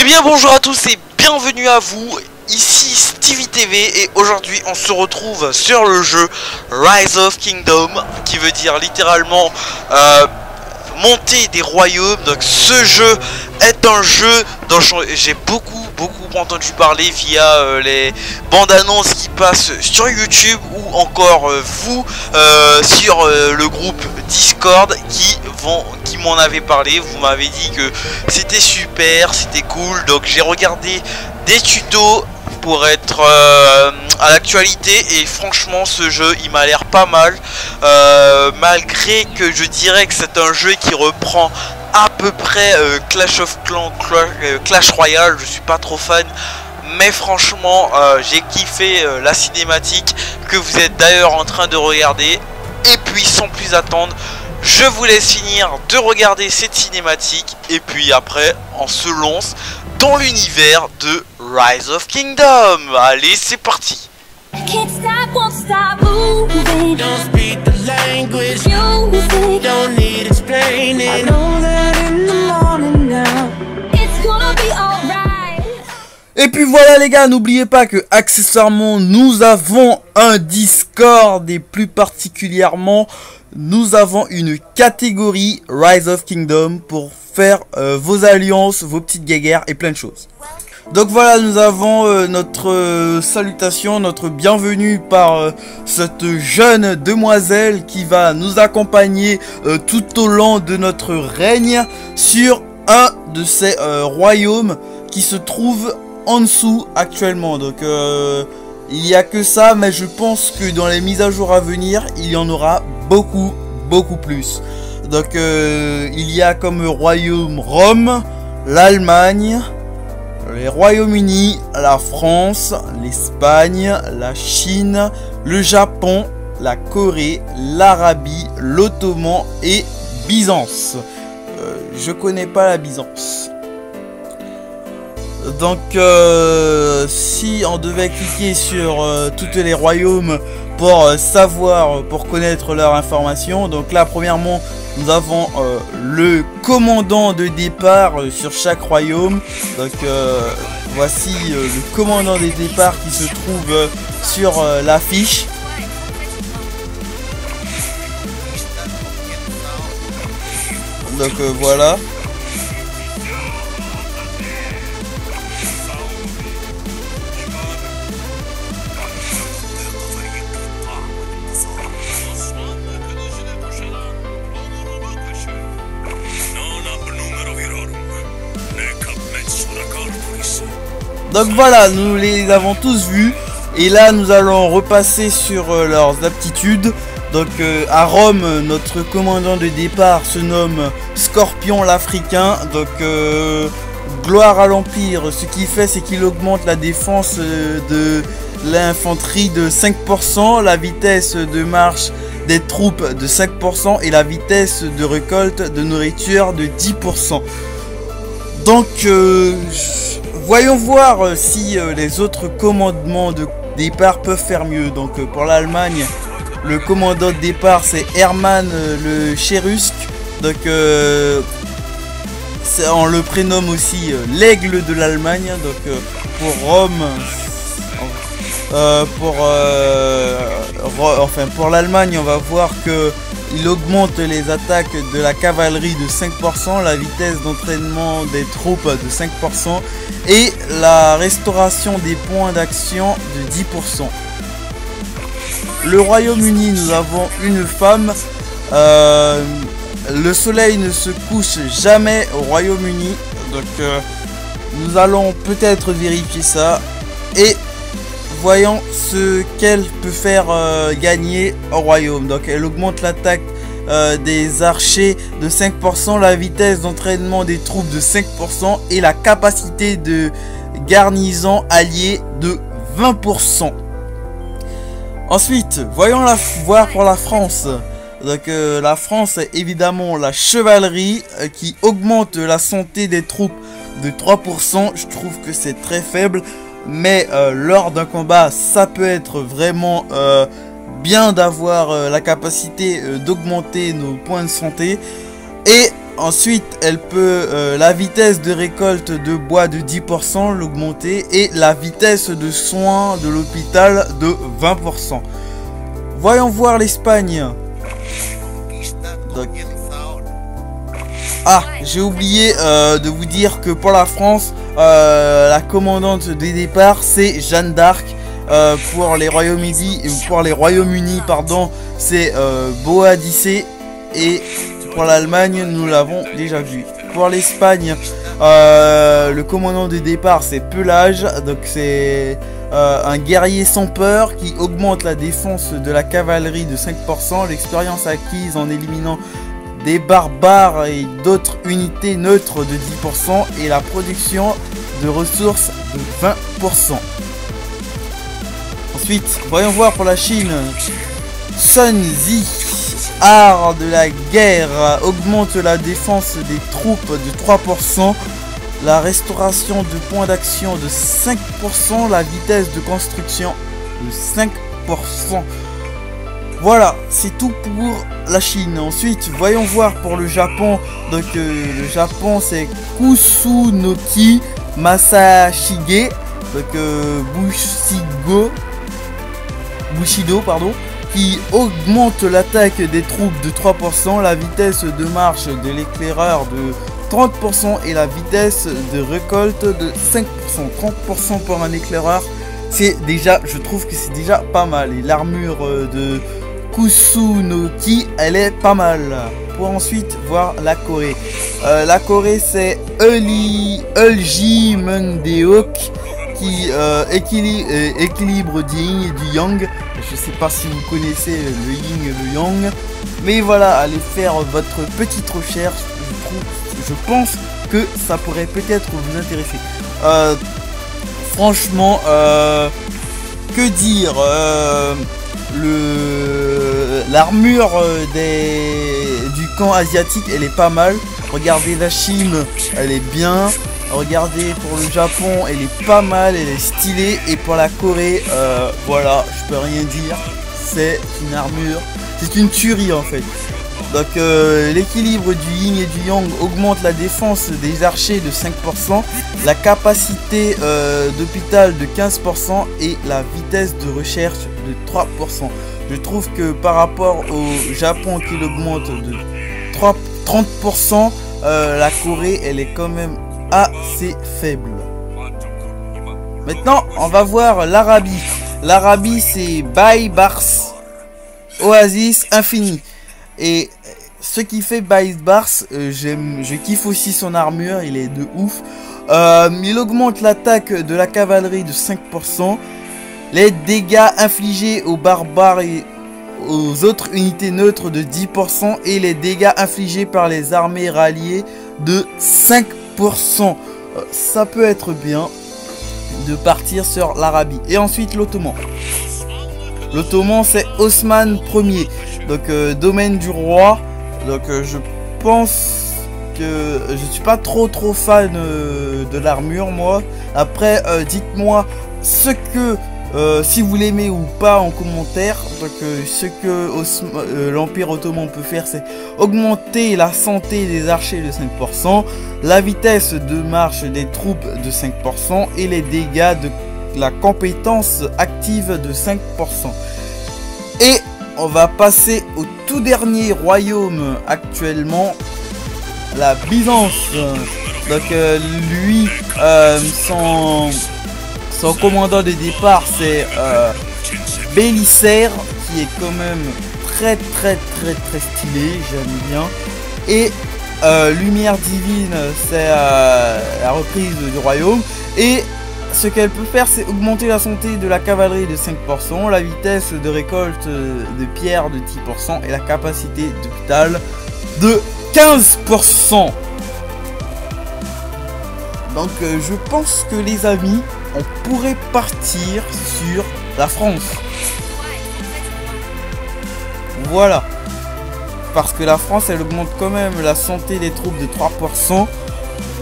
Eh bien bonjour à tous et bienvenue à vous, ici Stevie TV et aujourd'hui on se retrouve sur le jeu Rise of Kingdom, qui veut dire littéralement monter des royaumes. Donc ce jeu est un jeu dont j'ai beaucoup entendu parler via les bandes annonces qui passent sur YouTube ou encore vous sur le groupe Discord qui m'en avait parlé. Vous m'avez dit que c'était super, c'était cool, donc j'ai regardé des tutos pour être à l'actualité et franchement ce jeu il m'a l'air pas mal, malgré que je dirais que c'est un jeu qui reprend à peu près Clash of Clans, Clash Royale. Je suis pas trop fan, mais franchement j'ai kiffé la cinématique que vous êtes d'ailleurs en train de regarder. Et puis sans plus attendre, je vous laisse finir de regarder cette cinématique et puis après on se lance dans l'univers de Rise of Kingdom. Allez, c'est parti. Can't stop, won't stop moving. Don't speak the language. Music, Don't need explaining. I know that in the morning now, it's gonna be alright. Et puis voilà les gars, n'oubliez pas que accessoirement nous avons un Discord et plus particulièrement nous avons une catégorie Rise of Kingdom pour faire vos alliances, vos petites guéguerres et plein de choses. Donc voilà, nous avons notre salutation, notre bienvenue par cette jeune demoiselle qui va nous accompagner tout au long de notre règne sur un de ces royaumes qui se trouve en dessous actuellement. Donc il n'y a que ça, mais je pense que dans les mises à jour à venir, il y en aura beaucoup plus. Donc il y a comme royaume Rome, l'Allemagne, les Royaumes-Unis, la France, l'Espagne, la Chine, le Japon, la Corée, l'Arabie, l'Ottoman et Byzance. Je connais pas la Byzance. Donc si on devait cliquer sur tous les royaumes pour savoir, pour connaître leurs informations, donc là premièrement nous avons le commandant de départ sur chaque royaume. Donc voici le commandant des départs qui se trouve sur l'affiche. Donc voilà. Donc voilà, nous les avons tous vus. Et là nous allons repasser sur leurs aptitudes. Donc à Rome, notre commandant de départ se nomme Scorpion l'Africain. Donc gloire à l'Empire. Ce qu'il fait, c'est qu'il augmente la défense de l'infanterie de 5%, la vitesse de marche des troupes de 5% et la vitesse de récolte de nourriture de 10%. Donc voyons voir si les autres commandements de départ peuvent faire mieux. Donc pour l'Allemagne, le commandant de départ c'est Hermann le Cherusque. Donc on le prénomme aussi l'aigle de l'Allemagne. Donc pour Rome, pour l'Allemagne, on va voir que il augmente les attaques de la cavalerie de 5%, la vitesse d'entraînement des troupes de 5% et la restauration des points d'action de 10%. Le Royaume-Uni, nous avons une femme. Le soleil ne se couche jamais au Royaume-Uni. Donc nous allons peut-être vérifier ça. Et voyons ce qu'elle peut faire gagner au royaume. Donc elle augmente l'attaque des archers de 5%, la vitesse d'entraînement des troupes de 5% et la capacité de garnison alliée de 20%. Ensuite, voyons voir pour la France. Donc la France est évidemment la chevalerie qui augmente la santé des troupes de 3%. Je trouve que c'est très faible. Mais lors d'un combat, ça peut être vraiment bien d'avoir la capacité d'augmenter nos points de santé. Et Ensuite, elle peut la vitesse de récolte de bois de 10%, l'augmenter, et la vitesse de soins de l'hôpital de 20%. Voyons voir l'Espagne. Ah, j'ai oublié de vous dire que pour la France, la commandante des départs, c'est Jeanne d'Arc. Pour les Royaumes-Unis, pardon, c'est Boadicée. Et pour l'Allemagne, nous l'avons déjà vu. Pour l'Espagne, le commandant de départ, c'est Pelage. Donc c'est un guerrier sans peur qui augmente la défense de la cavalerie de 5%, l'expérience acquise en éliminant des barbares et d'autres unités neutres de 10% et la production de ressources de 20%. Ensuite, voyons voir pour la Chine. Sun Zi, art de la guerre, augmente la défense des troupes de 3%, la restauration de points d'action de 5%, la vitesse de construction de 5%. Voilà, c'est tout pour la Chine. Ensuite, voyons voir pour le Japon. Donc le Japon, c'est Kusunoki Masashige, donc Bushido, pardon, qui augmente l'attaque des troupes de 3%, la vitesse de marche de l'éclaireur de 30% et la vitesse de récolte de 5%. 30% pour un éclaireur, c'est déjà, je trouve que c'est déjà pas mal. Et l'armure de Kusunoki, elle est pas mal. Pour ensuite voir la Corée. La Corée, c'est Ulji Mundeok qui équilibre du yin et du yang. Je sais pas si vous connaissez le yin et le yang, mais voilà, allez faire votre petite recherche. Je pense que ça pourrait peut-être vous intéresser. Franchement, que dire, l'armure du camp asiatique, elle est pas mal. Regardez la Chine, elle est bien. Regardez pour le Japon, elle est pas mal, elle est stylée. Et pour la Corée, voilà, je peux rien dire. C'est une armure, c'est une tuerie en fait. Donc l'équilibre du yin et du yang augmente la défense des archers de 5%, la capacité d'hôpital de 15% et la vitesse de recherche de 3%. Je trouve que par rapport au Japon qui l'augmente de 30%, la Corée elle est quand même assez faible. Maintenant on va voir l'Arabie. L'Arabie c'est Baybars, Oasis Infini. Et ce qui fait Baybars, je kiffe aussi son armure, il est de ouf. Il augmente l'attaque de la cavalerie de 5%, les dégâts infligés aux barbares et aux autres unités neutres de 10% et les dégâts infligés par les armées ralliées de 5%. Ça peut être bien de partir sur l'Arabie. Et ensuite l'Ottoman. L'Ottoman c'est Osman Ier. Donc domaine du roi. Donc je pense que je suis pas trop fan de l'armure moi. Après dites-moi ce que si vous l'aimez ou pas en commentaire. Donc ce que l'Empire Ottoman peut faire, c'est augmenter la santé des archers de 5%, la vitesse de marche des troupes de 5% et les dégâts de la compétence active de 5%. Et on va passer au tout dernier royaume actuellement, la Byzance. Donc lui, son commandant de départ c'est Bélisaire, qui est quand même très stylé, j'aime bien. Et Lumière Divine, c'est la reprise du royaume. Et ce qu'elle peut faire, c'est augmenter la santé de la cavalerie de 5%, la vitesse de récolte de pierre de 10% et la capacité d'hôpital de 15%. Donc je pense que les amis, on pourrait partir sur la France. Voilà. Parce que la France, elle augmente quand même la santé des troupes de 3%.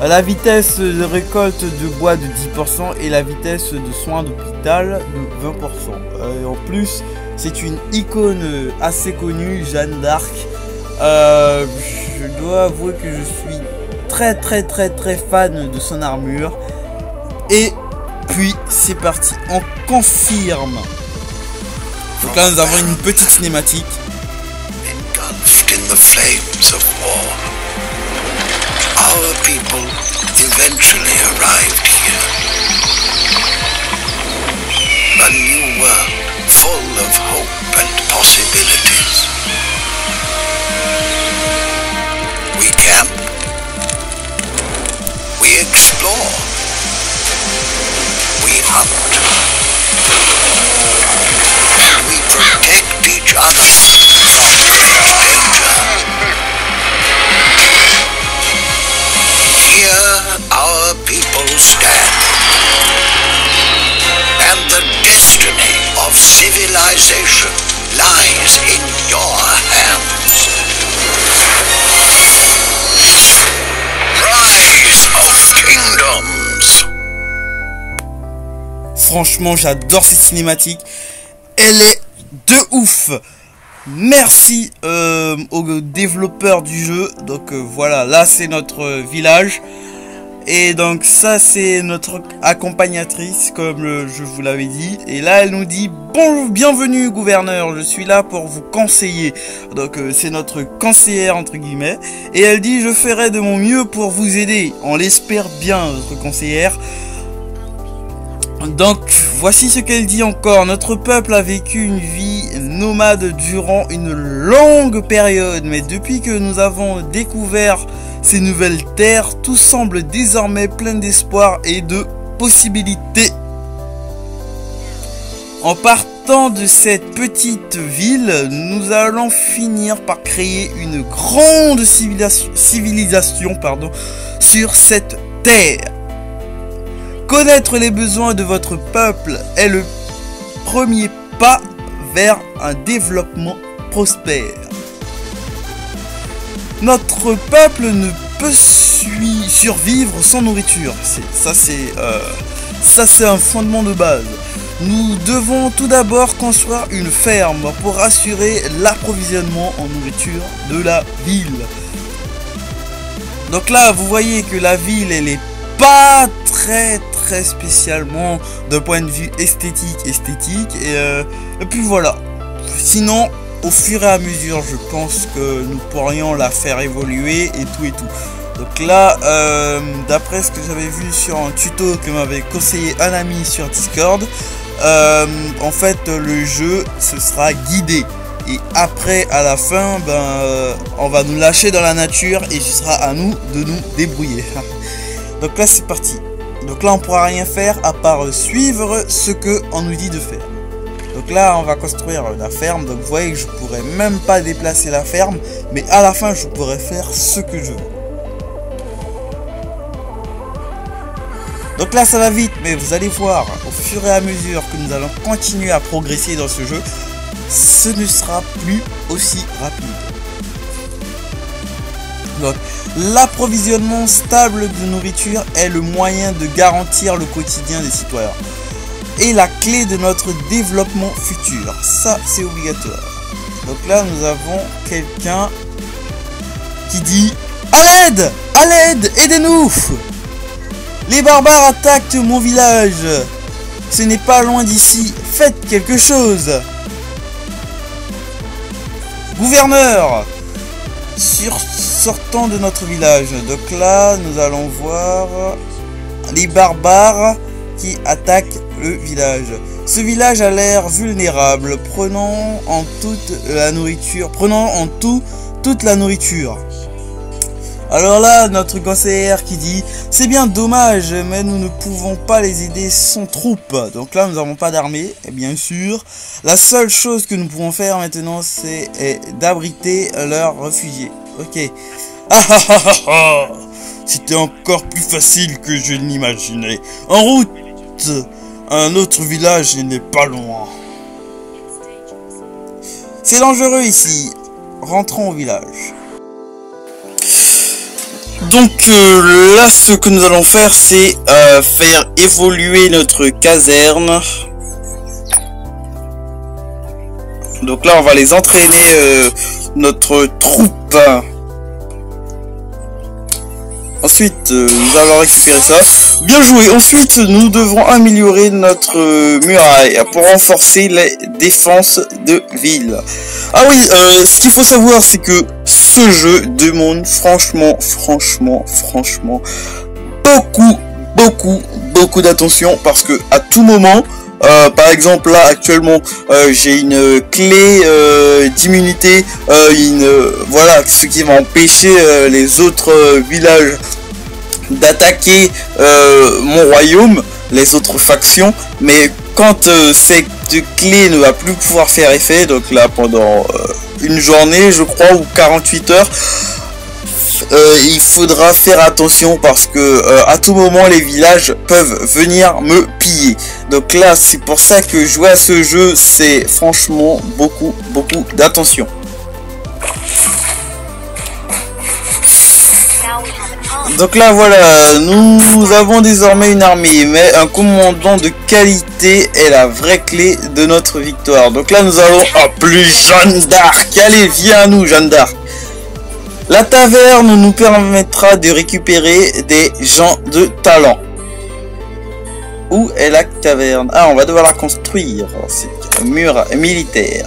La vitesse de récolte de bois de 10% et la vitesse de soins d'hôpital de 20%. Et en plus, c'est une icône assez connue, Jeanne d'Arc. je dois avouer que je suis très fan de son armure. Et puis c'est parti, on confirme. Donc là nous avons une petite cinématique. Engulfed in the flames of war, our people eventually arrived here. A new world full of hope and possibilities. We camp. We explore. We hunt. And we protect each other from danger. Here our people stand. And the destiny of civilization lies in your hands. Rise of Kingdoms. Franchement, j'adore cette cinématique. Elle est de ouf. Merci aux développeurs du jeu. Donc voilà, là c'est notre village. Et donc ça c'est notre accompagnatrice, comme je vous l'avais dit. Et là elle nous dit bonjour, bienvenue gouverneur, je suis là pour vous conseiller. Donc c'est notre conseillère entre guillemets. Et elle dit je ferai de mon mieux pour vous aider. On l'espère bien, notre conseillère. Donc voici ce qu'elle dit encore. Notre peuple a vécu une vie nomade durant une longue période. Mais depuis que nous avons découvert ces nouvelles terres, tout semble désormais plein d'espoir et de possibilités. En partant de cette petite ville, nous allons finir par créer une grande civilisation sur cette terre. Connaître les besoins de votre peuple est le premier pas vers un développement prospère. Notre peuple ne peut survivre sans nourriture. Ça c'est un fondement de base. Nous devons tout d'abord construire une ferme pour assurer l'approvisionnement en nourriture de la ville. Donc là, vous voyez que la ville, elle est pas très spécialement d'un point de vue esthétique. Et puis voilà. Sinon, au fur et à mesure, je pense que nous pourrions la faire évoluer et tout. Donc là, d'après ce que j'avais vu sur un tuto que m'avait conseillé un ami sur Discord, en fait le jeu ce sera guidé. Et après, à la fin, on va nous lâcher dans la nature et ce sera à nous de nous débrouiller. Donc là, c'est parti. Donc là, on pourra rien faire à part suivre ce que on nous dit de faire. Donc là, on va construire la ferme. Donc vous voyez que je pourrais même pas déplacer la ferme, mais à la fin, je pourrais faire ce que je veux. Donc là, ça va vite, mais vous allez voir, au fur et à mesure que nous allons continuer à progresser dans ce jeu, ce ne sera plus aussi rapide. Donc, l'approvisionnement stable de nourriture est le moyen de garantir le quotidien des citoyens et la clé de notre développement futur. Ça, c'est obligatoire. Donc là, nous avons quelqu'un qui dit « À l'aide! À l'aide! Aidez-nous! Les barbares attaquent mon village! Ce n'est pas loin d'ici. Faites quelque chose! Gouverneur! Sortant de notre village. Donc là, nous allons voir les barbares qui attaquent le village. Ce village a l'air vulnérable. Prenons en toute la nourriture. Toute la nourriture. Alors là, notre conseillère qui dit « C'est bien dommage, mais nous ne pouvons pas les aider sans troupes. » Donc là, nous n'avons pas d'armée, et bien sûr. La seule chose que nous pouvons faire maintenant, c'est d'abriter leurs réfugiés. Ok. Ah ah ah ah ah! C'était encore plus facile que je n'imaginais. En route! Un autre village n'est pas loin. C'est dangereux ici. Rentrons au village. Donc là, ce que nous allons faire, c'est faire évoluer notre caserne. Donc là, on va les entraîner, notre troupe. ensuite, nous allons récupérer ça. Bien joué. Ensuite, nous devrons améliorer notre muraille pour renforcer les défenses de ville. Ah oui, ce qu'il faut savoir, c'est que ce jeu demande franchement, beaucoup d'attention, parce que à tout moment, par exemple là actuellement j'ai une clé d'immunité, voilà, ce qui va empêcher les autres villages d'attaquer mon royaume, les autres factions. Mais quand cette clé ne va plus pouvoir faire effet, donc là pendant une journée je crois, ou 48 heures, il faudra faire attention, parce que à tout moment les villages peuvent venir me piller. Donc là c'est pour ça que jouer à ce jeu, c'est franchement beaucoup d'attention. Donc là voilà, nous avons désormais une armée, mais un commandant de qualité est la vraie clé de notre victoire. Donc là nous allons appeler Jeanne d'Arc. Allez, viens à nous Jeanne d'Arc. La taverne nous permettra de récupérer des gens de talent. Où est la taverne? Ah, on va devoir la construire. C'est un mur militaire.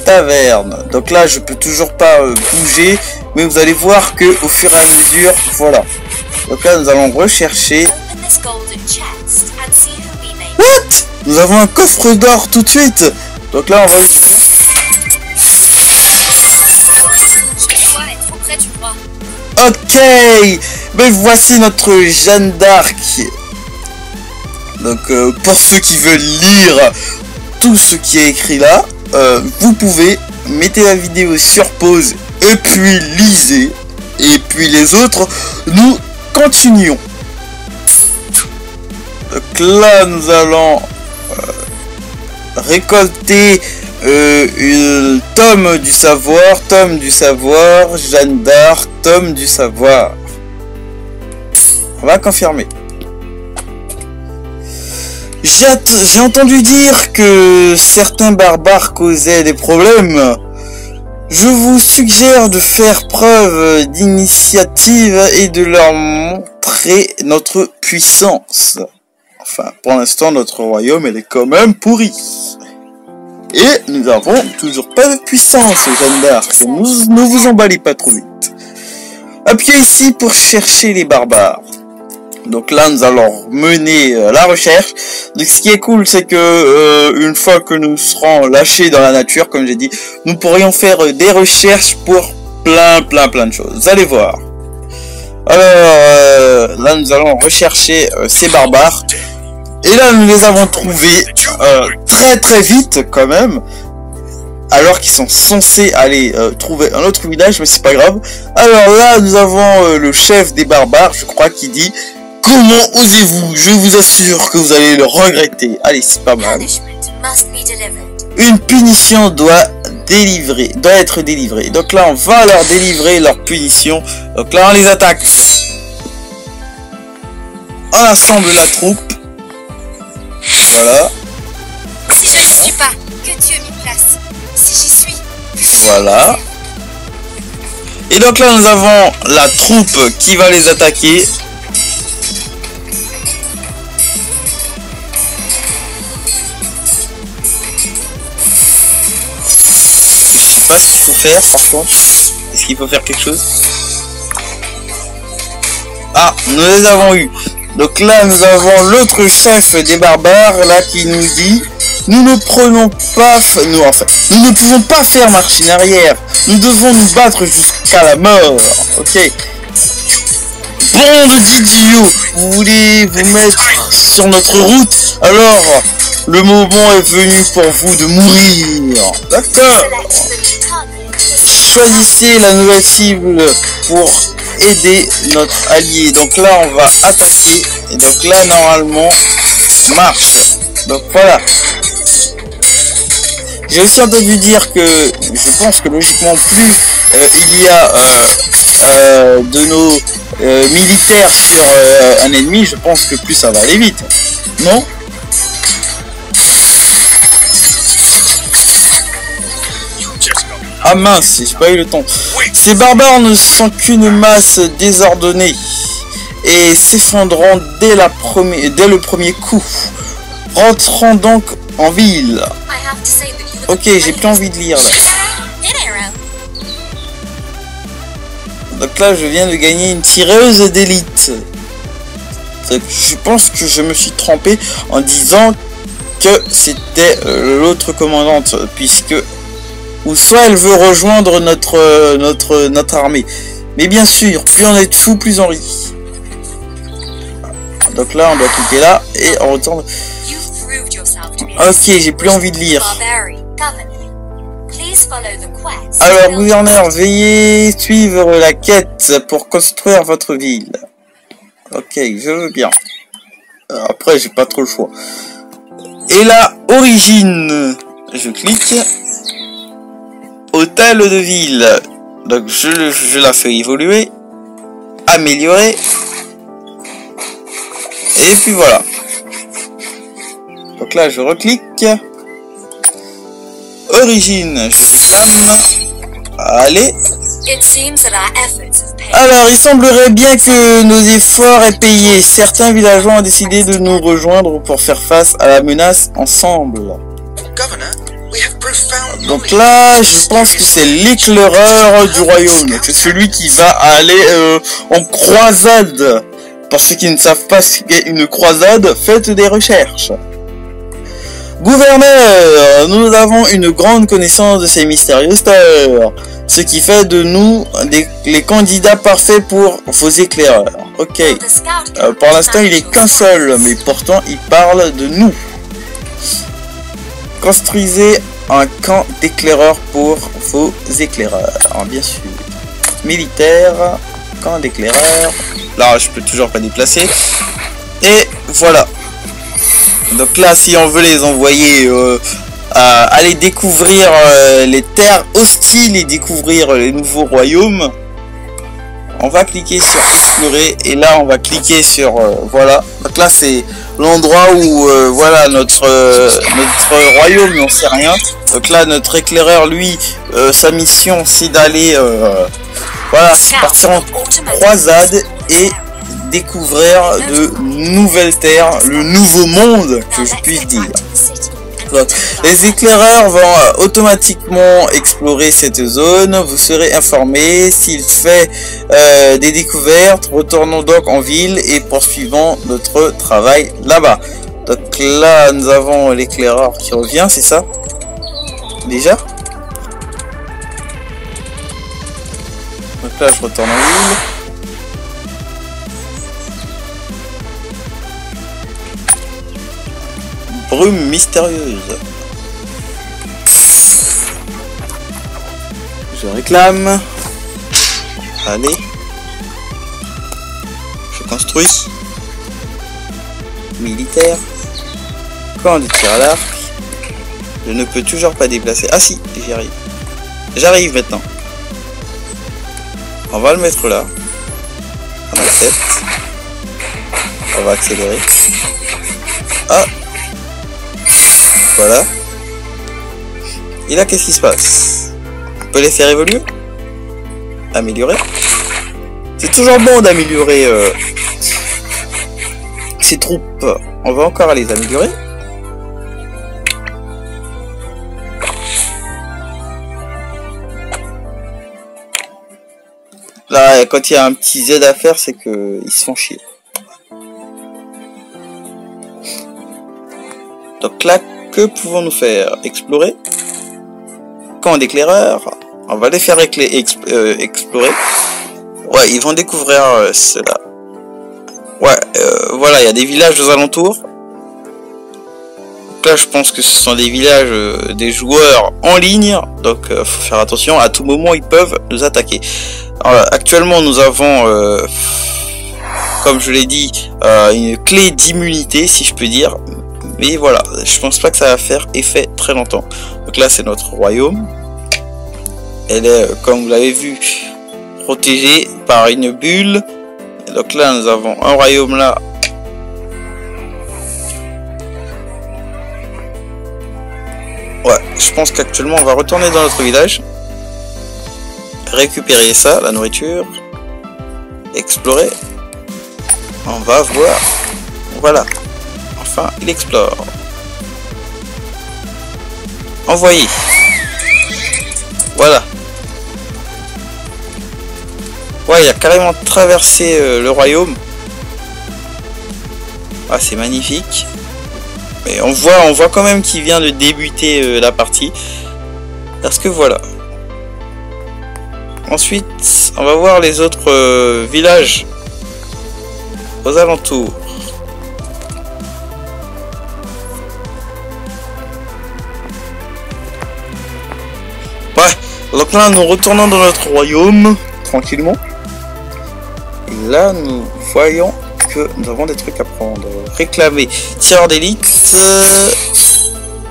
Taverne. Donc là, je peux toujours pas bouger, mais vous allez voir que au fur et à mesure, voilà. Donc là, nous allons rechercher. What? Nous avons un coffre d'or tout de suite. Donc là, on va l'utiliser. Ok, ben voici notre Jeanne d'Arc. Donc pour ceux qui veulent lire tout ce qui est écrit là, vous pouvez mettre la vidéo sur pause et puis lisez. Et puis les autres, nous continuons. Donc là nous allons récolter une tome du savoir, Jeanne d'Arc, tome du savoir. On va confirmer. J'ai entendu dire que certains barbares causaient des problèmes. Je vous suggère de faire preuve d'initiative et de leur montrer notre puissance. Enfin, pour l'instant, notre royaume, elle est quand même pourri. Et nous avons toujours pas de puissance, Jeanne d'Arc. Ne vous emballez pas trop vite. Appuyez ici pour chercher les barbares. Donc là, nous allons mener la recherche. Donc ce qui est cool, c'est que une fois que nous serons lâchés dans la nature, comme j'ai dit, nous pourrions faire des recherches pour plein de choses. Vous allez voir. Alors là, nous allons rechercher ces barbares. Et là, nous les avons trouvés très vite quand même. Alors qu'ils sont censés aller trouver un autre village, mais c'est pas grave. Alors là, nous avons le chef des barbares, je crois, qui dit: comment osez-vous? Je vous assure que vous allez le regretter. Allez, c'est pas mal. Une punition doit être délivrée. Donc là, on va leur délivrer leur punition. Donc là, on les attaque. On assemble la troupe. Voilà. Si je n'y suis pas, que Dieu m'y place. Si j'y suis, voilà. Et donc là, nous avons la troupe qui va les attaquer. Je sais pas ce qu'il faut faire par contre. Est-ce qu'il faut faire quelque chose? Ah, nous les avons eu. Donc là, nous avons l'autre chef des barbares là qui nous dit: nous ne pouvons pas faire marche en arrière. Nous devons nous battre jusqu'à la mort. Ok. Bande d'idiots, vous voulez vous mettre sur notre route? Alors, le moment est venu pour vous de mourir. D'accord. Choisissez la nouvelle cible pour aider notre allié. Donc là, on va attaquer. Et donc là, normalement, marche. Donc voilà. J'ai aussi entendu dire que je pense que logiquement plus il y a de nos militaires sur un ennemi, je pense que plus ça va aller vite. Non? Ah mince, j'ai pas eu le temps. Ces barbares ne sont qu'une masse désordonnée et s'effondreront dès le premier coup. Rentrons donc en ville. Ok, j'ai plus envie de lire là. Donc là, je viens de gagner une tireuse d'élite. Je pense que je me suis trompé en disant que c'était l'autre commandante, puisque ou soit elle veut rejoindre notre armée. Mais bien sûr, plus on est de fous, plus on rit. Donc là, on doit cliquer là et on retourne. Ok, j'ai plus envie de lire. Alors, gouverneur, veuillez suivre la quête pour construire votre ville. Ok, je veux bien. Après, j'ai pas trop le choix. Et la origine. Je clique. Hôtel de ville. Donc, je la fais évoluer. Améliorer. Et puis voilà. Donc là, je reclique. Origine. Allez. Alors, il semblerait bien que nos efforts aient payé. Certains villageois ont décidé de nous rejoindre pour faire face à la menace ensemble. Donc là, je pense que c'est l'éclaireur du royaume. C'est celui qui va aller en croisade. Pour ceux qui ne savent pas ce qu'est une croisade, faites des recherches. Gouverneur, nous avons une grande connaissance de ces mystérieux stars, ce qui fait de nous les candidats parfaits pour vos éclaireurs. Ok, pour l'instant il est qu'un seul, mais pourtant il parle de nous. Construisez un camp d'éclaireurs pour vos éclaireurs, bien sûr. Militaire, camp d'éclaireurs. Là je peux toujours pas déplacer. Et voilà. Donc là, si on veut les envoyer aller découvrir les terres hostiles et découvrir les nouveaux royaumes, on va cliquer sur explorer et là on va cliquer sur voilà. Donc là c'est l'endroit où voilà notre royaume n'en sait rien. Donc là notre éclaireur lui sa mission c'est d'aller voilà, partir en croisade et découvrir de nouvelles terres, le nouveau monde que je puisse dire. Donc, les éclaireurs vont automatiquement explorer cette zone, vous serez informé s'il fait des découvertes. Retournons donc en ville et poursuivons notre travail là-bas. Donc là nous avons l'éclaireur qui revient, c'est ça déjà. Donc là je retourne en ville. Brume mystérieuse. Je réclame. Allez. Je construis. Militaire. Camp de tir à l'arc. Je ne peux toujours pas déplacer. Ah si, j'y arrive. J'arrive maintenant. On va le mettre là. On accepte. On va accélérer. Ah. Voilà. Et là, qu'est-ce qui se passe? On peut les faire évoluer? Améliorer? C'est toujours bon d'améliorer ces troupes. On va encore les améliorer. Là, quand il y a un petit Z à faire, c'est que ils se font chier. Donc là, que pouvons-nous faire? Explorer. Camp d'éclaireurs. On va les faire explorer. Ouais, ils vont découvrir cela. Ouais, voilà, il y a des villages aux alentours. Donc là, je pense que ce sont des villages des joueurs en ligne. Donc, faut faire attention. À tout moment, ils peuvent nous attaquer. Alors, actuellement, nous avons, comme je l'ai dit, une clé d'immunité, si je peux dire. Mais voilà, je pense pas que ça va faire effet très longtemps. Donc là, c'est notre royaume. Elle est, comme vous l'avez vu, protégée par une bulle. Et donc là, nous avons un royaume là. Ouais, je pense qu'actuellement, on va retourner dans notre village. récupérer ça, la nourriture. Explorer. On va voir. Voilà. Enfin, il explore. Envoyer. Voilà. Ouais, il a carrément traversé le royaume. Ah, c'est magnifique. Mais on voit quand même qu'il vient de débuter la partie. Parce que voilà. Ensuite, on va voir les autres villages aux alentours. Ouais, donc là nous retournons dans notre royaume tranquillement. Et là nous voyons que nous avons des trucs à prendre. Réclamer tireur d'élite,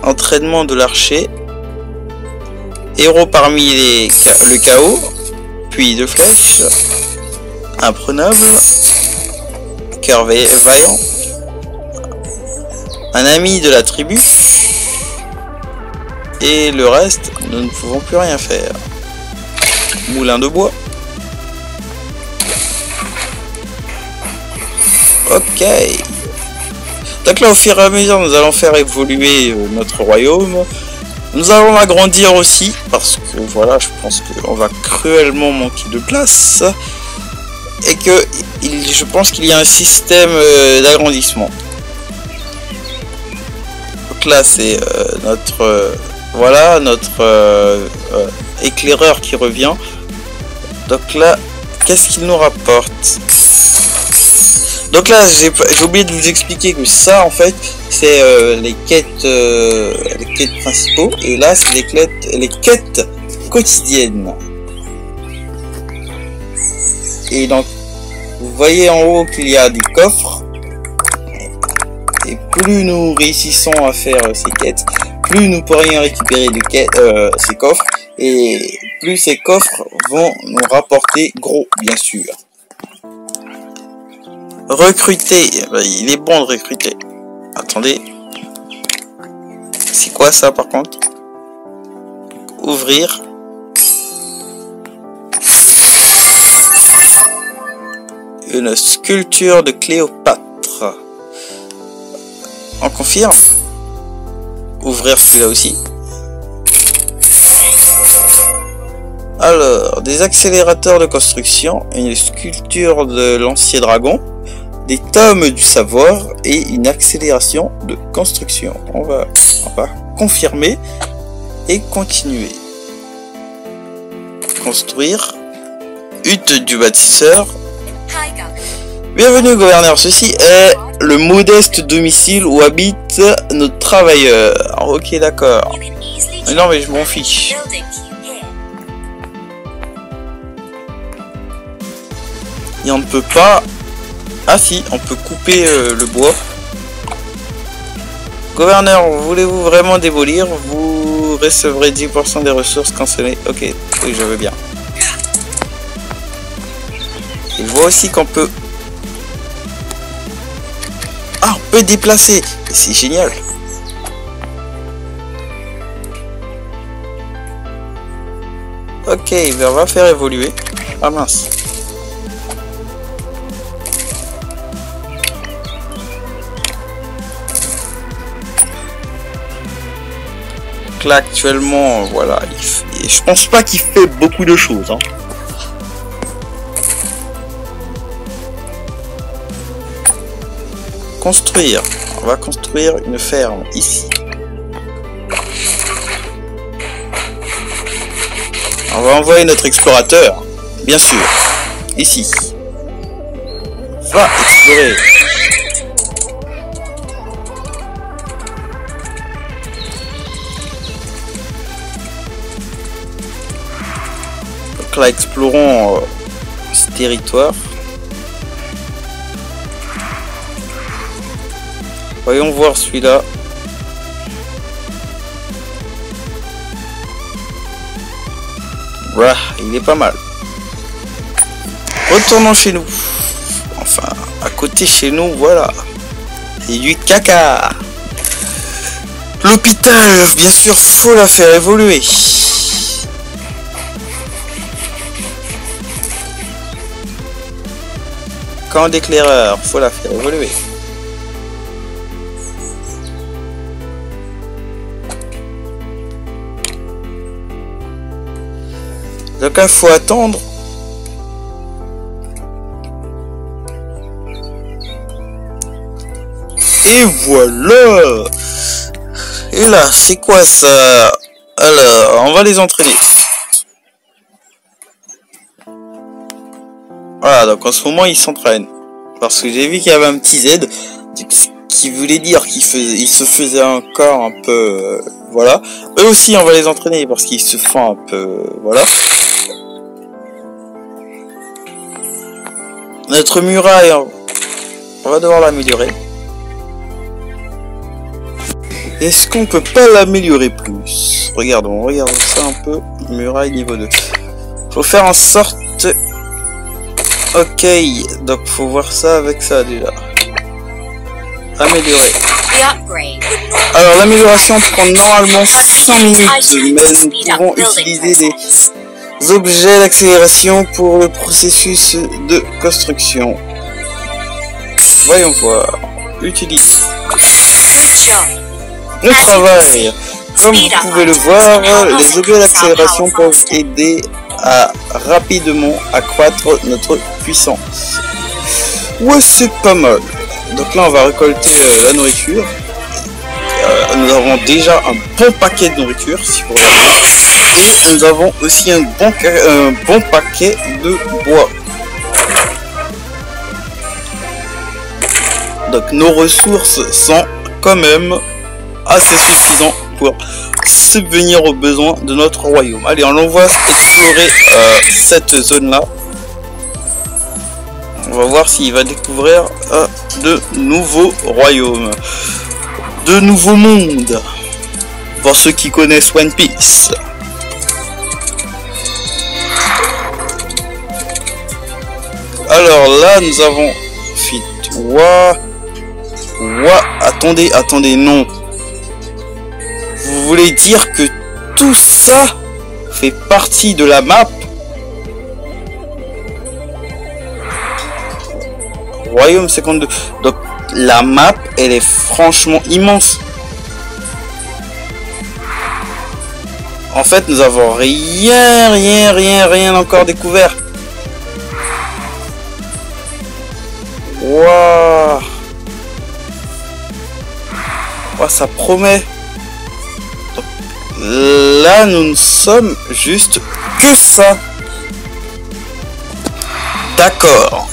entraînement de l'archer, héros parmi le chaos, puis de flèches, imprenable, cœur vaillant, un ami de la tribu, et le reste nous ne pouvons plus rien faire. Moulin de bois. Ok. Donc là au fur et à mesure nous allons faire évoluer notre royaume. Nous allons l'agrandir aussi parce que voilà, je pense qu'on va cruellement manquer de place et que je pense qu'il y a un système d'agrandissement. Donc là c'est notre voilà notre éclaireur qui revient. Donc là qu'est-ce qu'il nous rapporte? Donc là j'ai oublié de vous expliquer que ça en fait c'est les quêtes principaux et là c'est les quêtes quotidiennes. Et donc vous voyez en haut qu'il y a des coffres et plus nous réussissons à faire ces quêtes, plus nous pourrions récupérer ces coffres et plus ces coffres vont nous rapporter gros bien sûr. Recruter, il est bon de recruter. Attendez. C'est quoi ça par contre? Ouvrir. Une sculpture de Cléopâtre. On confirme. Ouvrir celui-là aussi. Alors, des accélérateurs de construction, une sculpture de l'ancien dragon, des tomes du savoir et une accélération de construction. On va confirmer et continuer. Construire. Hutte du bâtisseur. Bienvenue gouverneur, ceci est le modeste domicile où habitent nos travailleurs. Ok d'accord. Mais non mais je m'en fiche. Et on ne peut pas... Ah si, on peut couper le bois. Gouverneur, voulez-vous vraiment démolir? Vous recevrez 10% des ressources cancellées. Ok, oui, je veux bien. Il voit aussi qu'on peut... Ah, on peut déplacer. C'est génial. Ok, on va faire évoluer. Ah mince. Là actuellement voilà, je pense pas qu'il fait beaucoup de choses hein. Construire, on va construire une ferme ici. On va envoyer notre explorateur bien sûr ici. Va explorer. Là, explorons ce territoire. Voyons voir celui-là. Voilà, il est pas mal. Retournons chez nous. Enfin, à côté chez nous, voilà. C'est du caca. L'hôpital, bien sûr, faut la faire évoluer. camp d'éclaireur, faut la faire évoluer. Donc il faut attendre. Et voilà. Et là, c'est quoi ça? Alors, on va les entraîner. Voilà, donc en ce moment, ils s'entraînent. Parce que j'ai vu qu'il y avait un petit Z qui voulait dire qu'il se faisait encore un peu... voilà. Eux aussi, on va les entraîner parce qu'ils se font un peu... voilà. Notre muraille, on va devoir l'améliorer. Est-ce qu'on peut pas l'améliorer plus? Regardons, regarde ça un peu. Muraille niveau 2. Faut faire en sorte... Ok, donc faut voir ça avec ça déjà. Améliorer. Alors l'amélioration prend normalement 100 minutes, mais nous pouvons utiliser des objets d'accélération pour le processus de construction. Voyons voir. Utilise. Le travail. Comme vous pouvez le voir, les objets d'accélération peuvent aider à rapidement accroître notre puissance. Ouais, c'est pas mal. Donc là, on va récolter la nourriture. Nous avons déjà un bon paquet de nourriture, si vous regardez. Et nous avons aussi un bon paquet de bois. Donc nos ressources sont quand même assez suffisantes pour subvenir aux besoins de notre royaume. Allez, on envoie explorer cette zone-là. On va voir s'il va découvrir de nouveaux royaumes, de nouveaux mondes, pour ceux qui connaissent One Piece. Alors là, nous avons Fit. Attendez, non. Vous voulez dire que tout ça fait partie de la map? Royaume 52. Donc la map, elle est franchement immense. En fait, nous avons rien encore découvert. Waouh. Oh, ça promet. Donc, là, nous ne sommes juste que ça. D'accord.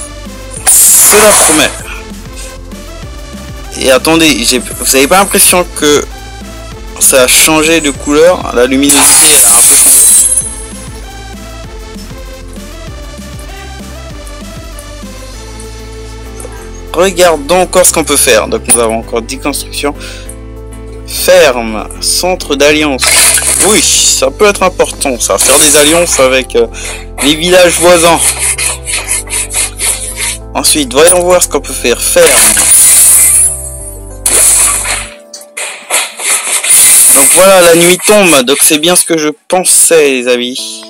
Cela promet. Et attendez, vous avez pas l'impression que ça a changé de couleur? La luminosité elle a un peu changé. Regardons encore ce qu'on peut faire. Donc nous avons encore 10 constructions. Ferme, centre d'alliance. Oui, ça peut être important, ça. Faire des alliances avec les villages voisins. Ensuite, voyons voir ce qu'on peut faire. Ferme. Donc voilà, la nuit tombe. Donc c'est bien ce que je pensais, les amis.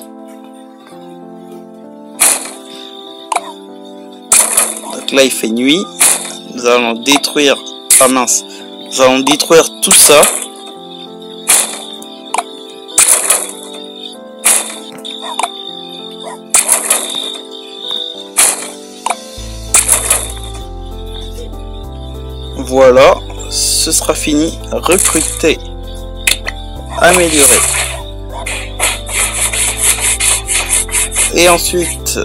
Donc là, il fait nuit. Nous allons détruire... Ah mince. Nous allons détruire tout ça. Voilà, ce sera fini. Recruter. Améliorer. Et ensuite...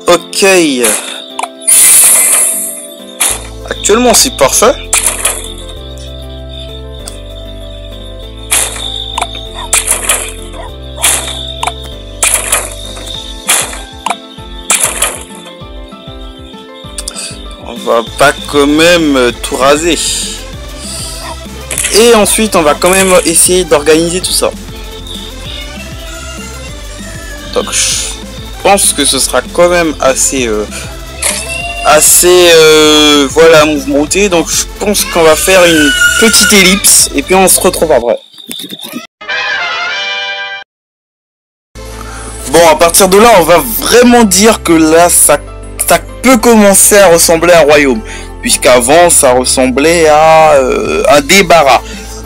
Ok. Actuellement, c'est parfait. On va pas quand même tout raser. Et ensuite, on va quand même essayer d'organiser tout ça. Donc, je pense que ce sera quand même assez voilà, mouvementé. Donc je pense qu'on va faire une petite ellipse et puis on se retrouve après. Bon, à partir de là, on va vraiment dire que là, ça peut commencer à ressembler à un royaume. Puisqu'avant, ça ressemblait à un débarras.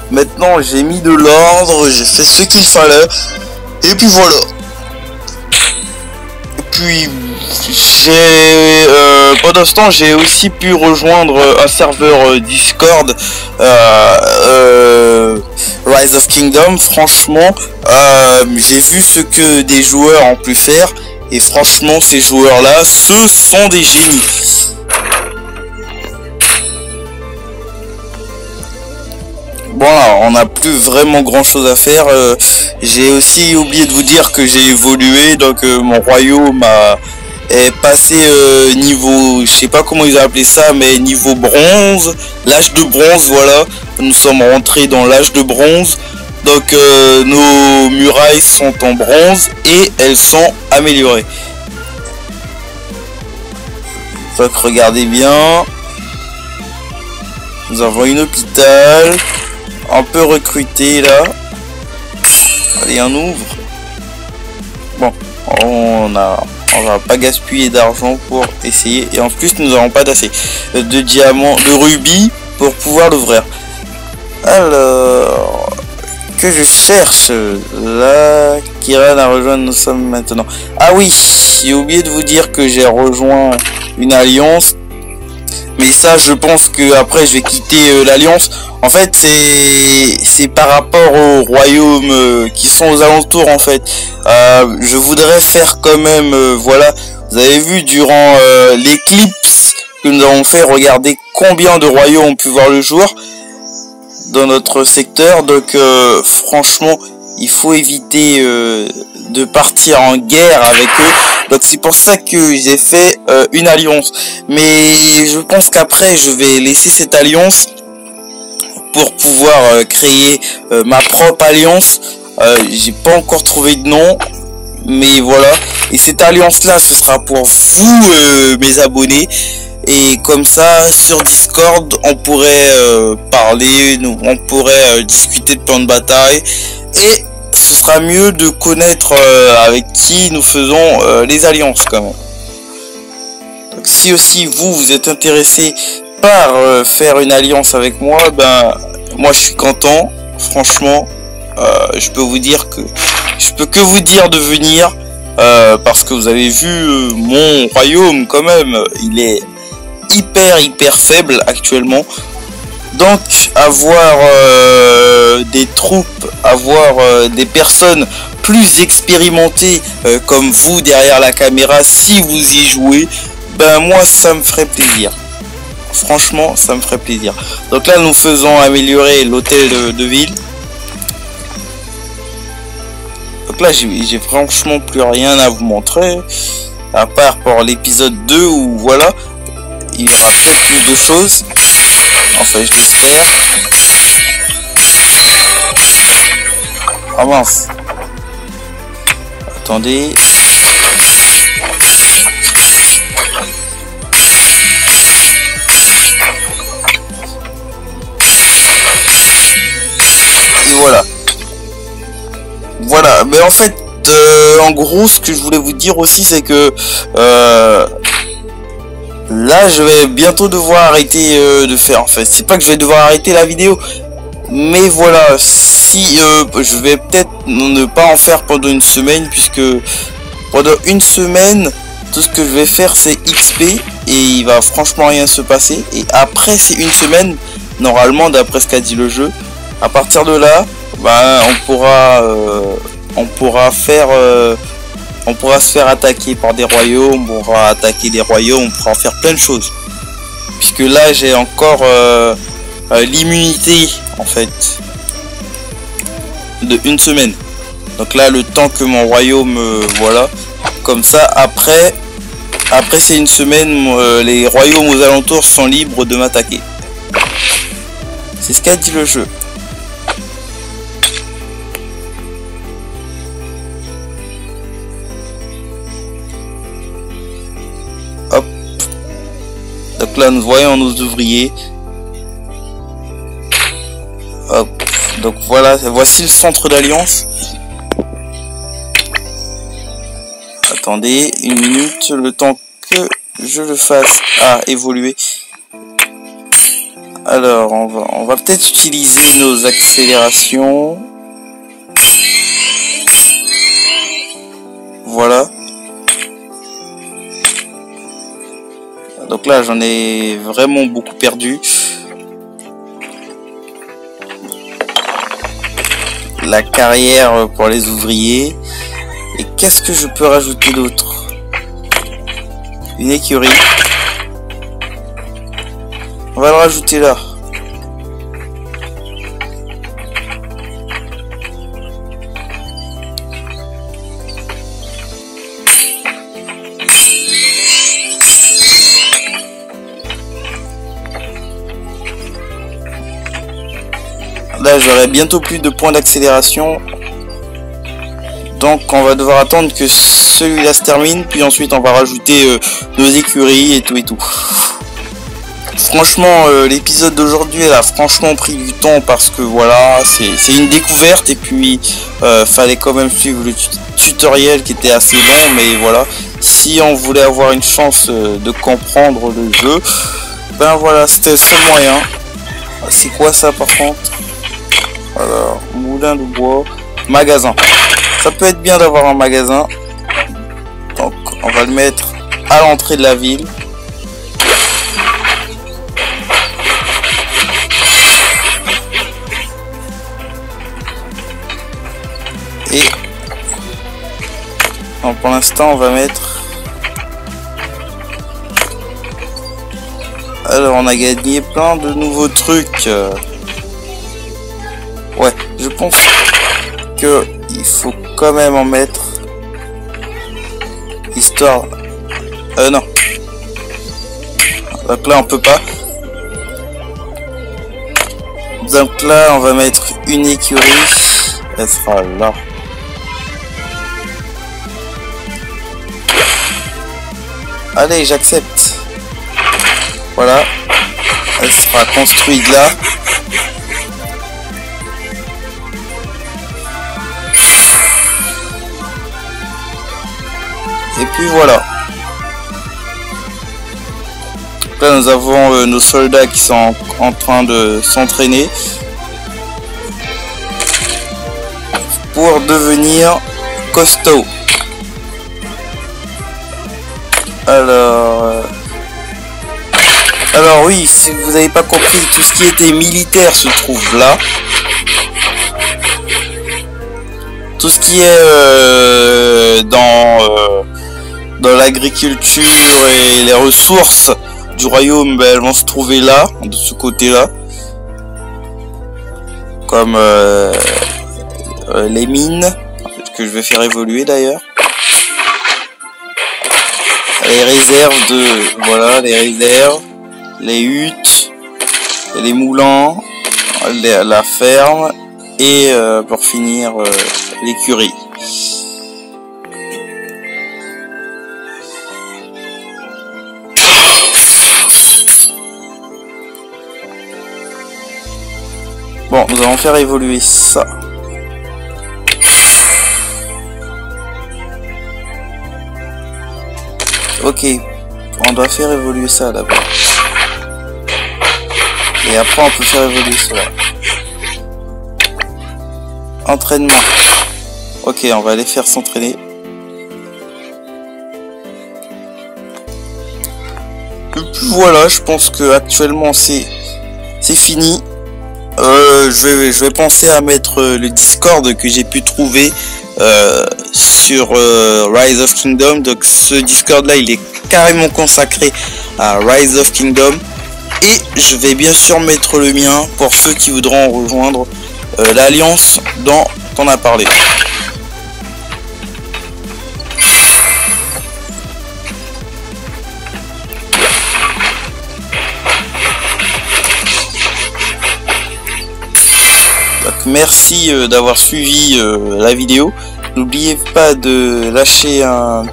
Maintenant, j'ai mis de l'ordre, j'ai fait ce qu'il fallait. Et puis voilà. Et puis, pendant ce temps, j'ai aussi pu rejoindre un serveur Discord. Rise of Kingdom. Franchement, j'ai vu ce que des joueurs ont pu faire. Et franchement, ces joueurs-là, ce sont des génies. Bon, là, on n'a plus vraiment grand chose à faire. J'ai aussi oublié de vous dire que j'ai évolué. Donc mon royaume est passé niveau, je sais pas comment ils ont appelé ça, mais niveau bronze, l'âge de bronze. Voilà, nous sommes rentrés dans l'âge de bronze. Donc nos murailles sont en bronze et elles sont améliorées. Donc regardez bien, nous avons une hôpital. On peut recruter là. Allez, on ouvre. Bon, on va pas gaspiller d'argent pour essayer. Et en plus, nous n'avons pas d'assez de diamants, de rubis pour pouvoir l'ouvrir. Alors, que je cherche là. Kiran a rejoint, nous sommes maintenant. Ah oui, j'ai oublié de vous dire que j'ai rejoint une alliance. Mais ça, je pense que après je vais quitter l'alliance. En fait, c'est par rapport aux royaumes qui sont aux alentours. En fait, je voudrais faire quand même. Voilà, vous avez vu durant l'éclipse que nous avons fait. Regardez combien de royaumes ont pu voir le jour dans notre secteur. Donc, franchement, il faut éviter de partir en guerre avec eux. Donc c'est pour ça que j'ai fait une alliance. Mais je pense qu'après je vais laisser cette alliance pour pouvoir créer ma propre alliance. J'ai pas encore trouvé de nom, mais voilà. Et cette alliance là, ce sera pour vous mes abonnés. Et comme ça, sur Discord, on pourrait parler, on pourrait discuter de plans de bataille. Et ce sera mieux de connaître avec qui nous faisons les alliances quand même. Donc si aussi vous êtes intéressé par faire une alliance avec moi, ben moi je suis content. Franchement, je peux vous dire que je peux que vous dire de venir parce que vous avez vu mon royaume quand même, il est hyper faible actuellement. Donc avoir des troupes, avoir des personnes plus expérimentées comme vous derrière la caméra, si vous y jouez, ben moi ça me ferait plaisir. Franchement ça me ferait plaisir. Donc là nous faisons améliorer l'hôtel de ville. Donc là j'ai franchement plus rien à vous montrer, à part pour l'épisode 2 où voilà, il y aura peut-être plus de choses. Enfin, je l'espère. Ah mince. Attendez. Et voilà. Voilà. Mais en fait, en gros, ce que je voulais vous dire aussi, c'est que là, je vais bientôt devoir arrêter de faire. En fait, c'est pas que je vais devoir arrêter la vidéo, mais voilà, si je vais peut-être ne pas en faire pendant une semaine, puisque pendant une semaine, tout ce que je vais faire, c'est XP et il va franchement rien se passer. Et après, c'est une semaine, normalement, d'après ce qu'a dit le jeu. À partir de là, ben, on pourra se faire attaquer par des royaumes, on pourra attaquer des royaumes, on pourra faire plein de choses. Puisque là j'ai encore l'immunité en fait de une semaine. Donc là le temps que mon royaume voilà. Comme ça après c'est une semaine, les royaumes aux alentours sont libres de m'attaquer. C'est ce qu'a dit le jeu. Donc là nous voyons nos ouvriers. Hop. Donc voilà, voici le centre d'alliance. Attendez une minute, le temps que je le fasse évoluer. Alors, on va peut-être utiliser nos accélérations. Voilà. Donc là, j'en ai vraiment beaucoup perdu. La carrière pour les ouvriers. Et qu'est-ce que je peux rajouter d'autre? Une écurie. On va le rajouter là. Là, j'aurai bientôt plus de points d'accélération. Donc, on va devoir attendre que celui-là se termine. Puis ensuite, on va rajouter nos écuries et tout et tout. Franchement, l'épisode d'aujourd'hui, elle a franchement pris du temps parce que voilà, c'est une découverte. Et puis, fallait quand même suivre le tutoriel qui était assez long. Mais voilà, si on voulait avoir une chance de comprendre le jeu, ben voilà, c'était le seul moyen. C'est quoi ça par contre? Alors, moulin de bois, magasin. Ça peut être bien d'avoir un magasin. Donc, on va le mettre à l'entrée de la ville. Et donc, pour l'instant, on va mettre... Alors, on a gagné plein de nouveaux trucs. Ouais, je pense que il faut quand même en mettre, histoire. Non. Donc là, on peut pas. Donc là, on va mettre une écurie. Elle sera là. Allez, j'accepte. Voilà. Elle sera construite là. Et puis voilà. Là nous avons nos soldats qui sont en train de s'entraîner pour devenir costauds. Alors oui, si vous n'avez pas compris, tout ce qui était militaire se trouve là. Tout ce qui est dans l'agriculture et les ressources du royaume, ben, elles vont se trouver là, de ce côté-là. Comme les mines, que je vais faire évoluer d'ailleurs. Les réserves voilà, les réserves, les huttes, les moulins, la ferme et pour finir l'écurie. Bon, nous allons faire évoluer ça. Ok, on doit faire évoluer ça d'abord. Et après on peut faire évoluer cela. Entraînement. Ok, on va les faire s'entraîner. Voilà, je pense que actuellement c'est fini. Je vais penser à mettre le Discord que j'ai pu trouver sur Rise of Kingdom. Donc ce Discord là, il est carrément consacré à Rise of Kingdom. Et je vais bien sûr mettre le mien pour ceux qui voudront rejoindre l'alliance dont on a parlé. Donc, merci d'avoir suivi la vidéo. N'oubliez pas de lâcher un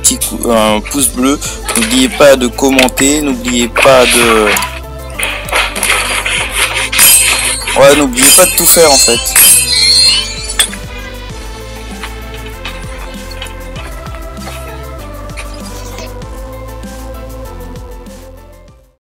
pouce bleu. N'oubliez pas de commenter. N'oubliez pas de... Ouais, n'oubliez pas de tout faire en fait.